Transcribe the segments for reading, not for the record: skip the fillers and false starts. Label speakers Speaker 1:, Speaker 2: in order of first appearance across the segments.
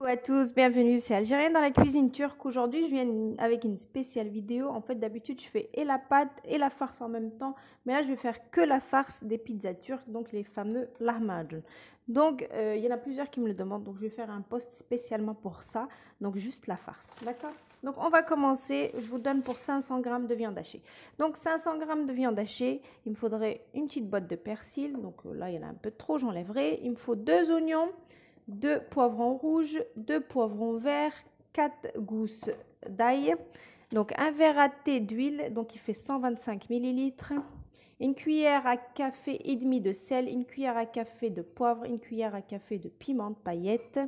Speaker 1: Coucou à tous, bienvenue, c'est Algérienne dans la cuisine turque. Aujourd'hui, je viens avec une spéciale vidéo. En fait, d'habitude, je fais et la pâte et la farce en même temps. Mais là, je vais faire que la farce des pizzas turques, donc les fameux lahmacun. Donc, il y en a plusieurs qui me le demandent, donc je vais faire un post spécialement pour ça. Donc, juste la farce, d'accord? Donc, on va commencer. Je vous donne pour 500 g de viande hachée. Donc, 500 g de viande hachée, il me faudrait une petite boîte de persil. Donc, là, il y en a un peu trop, j'enlèverai. Il me faut 2 oignons. 2 poivrons rouges, 2 poivrons verts, 4 gousses d'ail, donc un verre à thé d'huile, donc il fait 125 ml, une cuillère à café et demi de sel, une cuillère à café de poivre, une cuillère à café de piment de paillettes.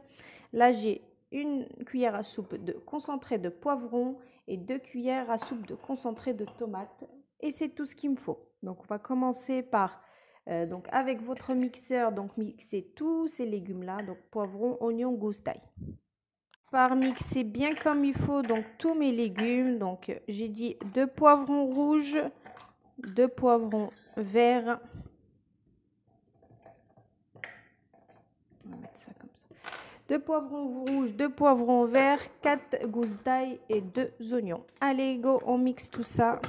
Speaker 1: Là, j'ai une cuillère à soupe de concentré de poivron et 2 cuillères à soupe de concentré de tomate. Et c'est tout ce qu'il me faut. Donc, on va commencer par donc avec votre mixeur, donc mixez tous ces légumes-là, donc poivron, oignon, gousses d'ail. Par mixer bien comme il faut donc tous mes légumes. Donc j'ai dit 2 poivrons rouges, 2 poivrons verts. On va mettre ça comme ça. 2 poivrons rouges, 2 poivrons verts, 4 gousses d'ail et 2 oignons. Allez, go, on mixe tout ça.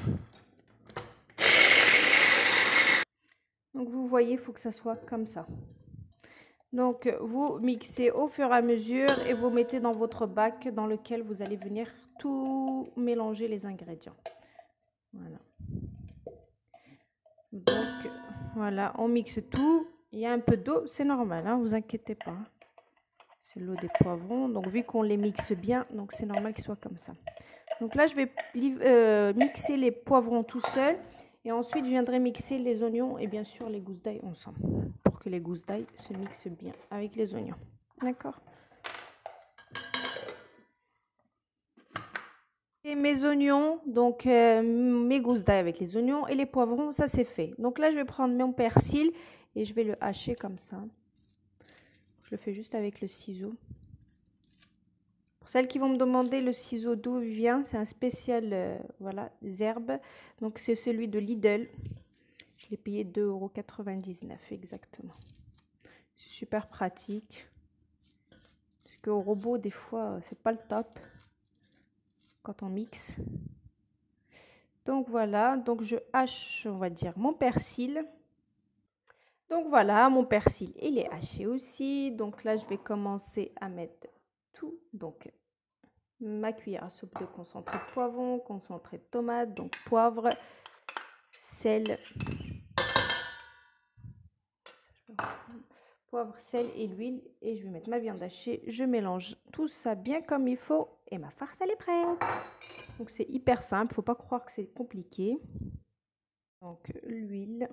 Speaker 1: Donc vous voyez, il faut que ça soit comme ça. Donc vous mixez au fur et à mesure et vous mettez dans votre bac dans lequel vous allez venir tout mélanger les ingrédients. Voilà. Donc voilà, on mixe tout. Il y a un peu d'eau, c'est normal, hein, vous inquiétez pas. C'est l'eau des poivrons. Donc vu qu'on les mixe bien, donc c'est normal qu'ils soient comme ça. Donc là, je vais mixer les poivrons tout seul. Et ensuite, je viendrai mixer les oignons et bien sûr les gousses d'ail ensemble. Pour que les gousses d'ail se mixent bien avec les oignons. D'accord? Et mes oignons, donc mes gousses d'ail avec les oignons et les poivrons, ça c'est fait. Donc là, je vais prendre mon persil et je vais le hacher comme ça. Je le fais juste avec le ciseau. Pour celles qui vont me demander le ciseau d'où il vient, c'est un spécial, voilà, des herbes. Donc c'est celui de Lidl. Je l'ai payé 2,99 € exactement. C'est super pratique. Parce qu'au robot, des fois, c'est pas le top quand on mixe. Donc voilà, donc je hache, on va dire, mon persil. Donc voilà, mon persil, il est haché aussi. Donc là, je vais commencer à mettre tout. Donc ma cuillère à soupe de concentré de poivron, concentré de tomate, donc poivre, sel, poivre, sel et l'huile. Et je vais mettre ma viande hachée. Je mélange tout ça bien comme il faut et ma farce, elle est prête. Donc c'est hyper simple, faut pas croire que c'est compliqué. Donc l'huile.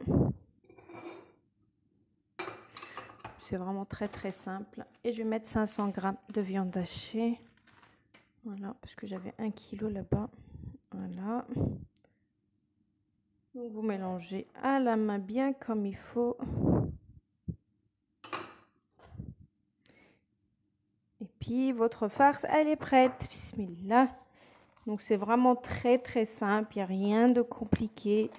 Speaker 1: C'est vraiment très très simple. Et je vais mettre 500 g de viande hachée. Voilà, parce que j'avais 1 kg là-bas. Voilà. Donc vous mélangez à la main bien comme il faut. Et puis votre farce, elle est prête. Bismillah. Donc c'est vraiment très très simple, il n'y a rien de compliqué.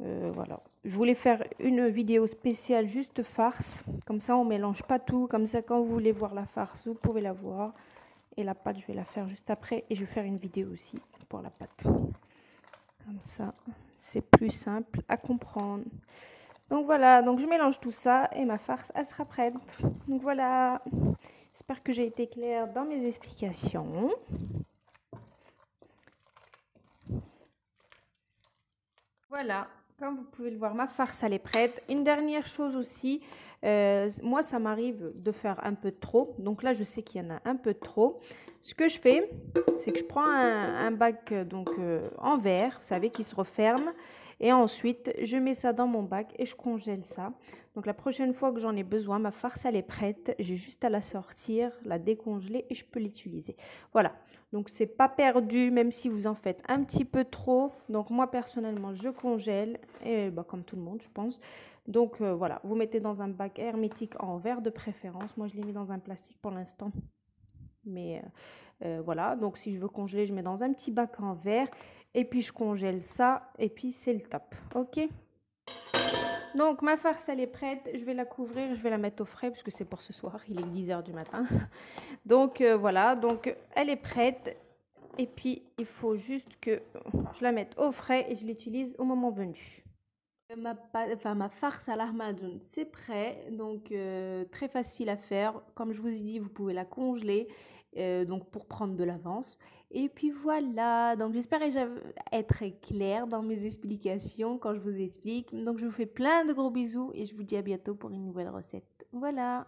Speaker 1: Voilà. Je voulais faire une vidéo spéciale juste farce. Comme ça on mélange pas tout. Comme ça quand vous voulez voir la farce, vous pouvez la voir. Et la pâte, je vais la faire juste après. Et je vais faire une vidéo aussi pour la pâte. Comme ça, c'est plus simple à comprendre. Donc voilà, donc je mélange tout ça et ma farce, elle sera prête. Donc voilà, j'espère que j'ai été claire dans mes explications. Voilà, comme vous pouvez le voir, ma farce, elle est prête. Une dernière chose aussi, moi, ça m'arrive de faire un peu trop. Donc là, je sais qu'il y en a un peu trop. Ce que je fais, c'est que je prends un bac en verre, vous savez, qui se referme. Et ensuite, je mets ça dans mon bac et je congèle ça. Donc la prochaine fois que j'en ai besoin, ma farce, elle est prête. J'ai juste à la sortir, la décongeler et je peux l'utiliser. Voilà. Donc c'est pas perdu, même si vous en faites un petit peu trop. Donc moi personnellement, je congèle, et comme tout le monde, je pense. Donc voilà, vous mettez dans un bac hermétique en verre de préférence. Moi, je l'ai mis dans un plastique pour l'instant. Mais voilà, donc si je veux congeler, je mets dans un petit bac en verre. Et puis je congèle ça, et puis c'est le top. Ok? Donc ma farce elle est prête, je vais la couvrir, je vais la mettre au frais parce que c'est pour ce soir, il est 10 h du matin. Donc voilà, donc elle est prête et puis il faut juste que je la mette au frais et je l'utilise au moment venu. Ma farce à l'armadoun, c'est prêt, donc très facile à faire. Comme je vous ai dit, vous pouvez la congeler donc pour prendre de l'avance. Et puis voilà, donc j'espère être claire dans mes explications quand je vous explique. Donc je vous fais plein de gros bisous et je vous dis à bientôt pour une nouvelle recette. Voilà.